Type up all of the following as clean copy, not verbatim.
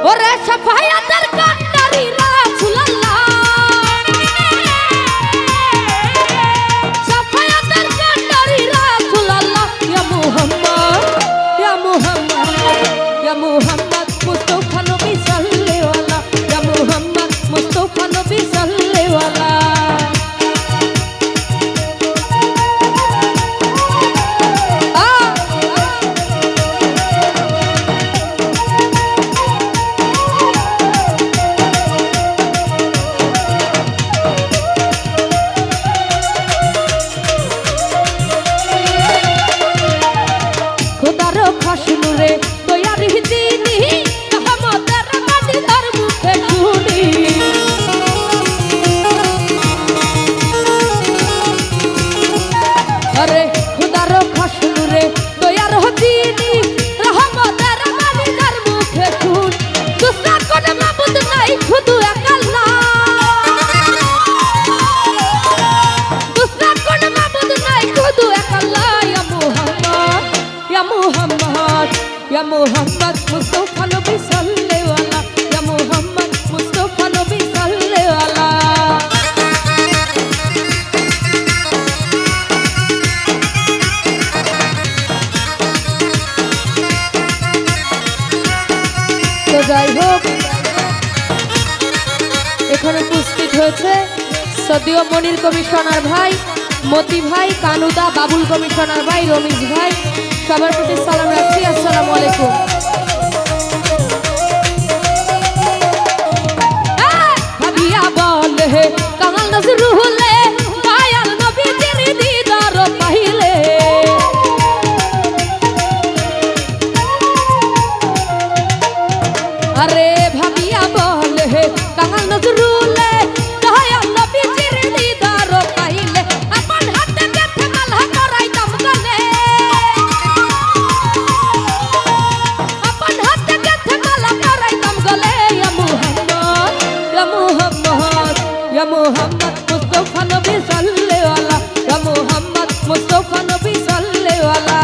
ওরে সাফায়াতের কান্ডারি রাসূলুল্লাহ সাফায়াতের কান্ডারি রাসূলুল্লাহ ইয়া মুহাম্মদ ইয়া মুহাম্মদ ইয়া মুহাম্মদ মুস্তাফা নবী সাল্লাল্লাহু আলাইহি ইয়া মুহাম্মদ মুস্তাফা নবী সাল্লাল্লাহু আলাইহি খাসনুরে তৈয়ারি দিনি রহমতের মাদিদার মুখে শুনি আরে খুদার খাসনুরে তৈয়ার দিনি রহমতের মাদিদার মুখে শুন দুসরা কোন মাবুদ নাই শুধু এক আল্লাহ দুসরা কোন মাবুদ নাই শুধু এক আল্লাহ ইয়া মুহাম্মদ ইয়া মুহাম্মদ ইয়া মুহাম্মদ মুস্তাফা নবী সাল্লাল্লাহু আলাইহি ইয়া মুহাম্মদ মুস্তাফা নবী সাল্লাল্লাহু আলাইহি তো যাই হোক এখানে উপস্থিত হয়েছে সদীয় মনির কমিশনার ভাই মতি ভাই কানুদা বাবুল কমিশনার ভাই রমিজ ভাই সবার প্রতি সালাম রাখছি আসসালামু আলাইকুম ভাবিয়া বলে হে কামাল নজরুলে মায়াল নবীজির দিদার পাইলে আরে ভাবিয়া বলে হে কামাল নজরুলে মায়াল নবীজির দিদার পাইলে আপন হাতে গেথে মালা করাইতাম গলে আপন হাতে গেথে মালা করাইতাম গলে ইয়া মুহাম্মদ ইয়া মুহাম্মদ ইয়া মুহাম্মদ মুস্তাফা নবী সাল্লাল্লাহু আলাইহি ইয়া মুহাম্মদ মুস্তাফা নবী সাল্লাল্লাহু আলাইহি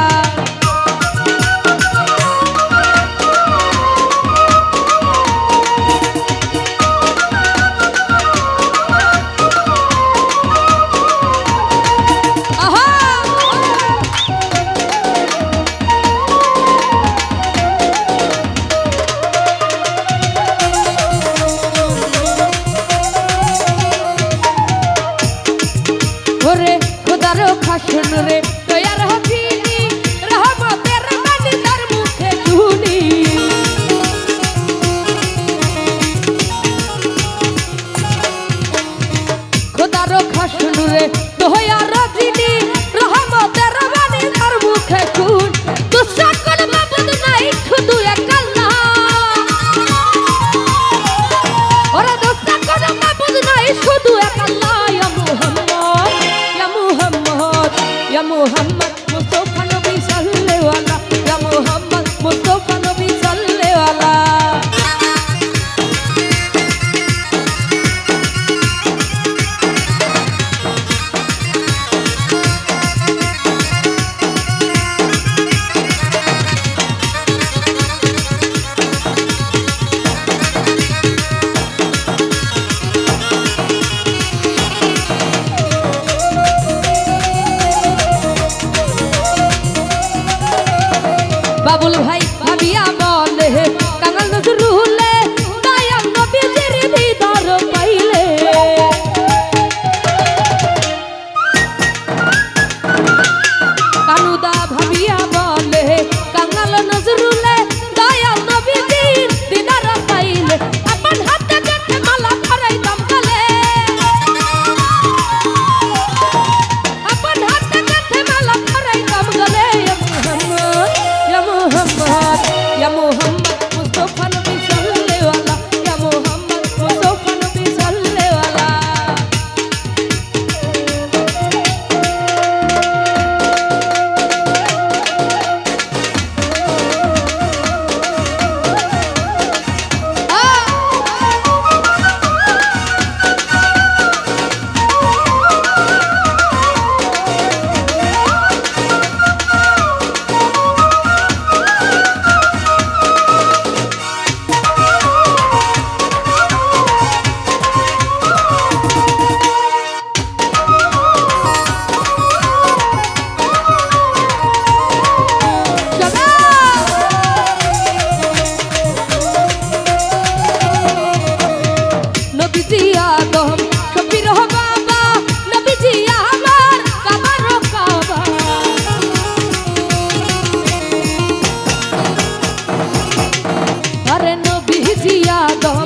আদম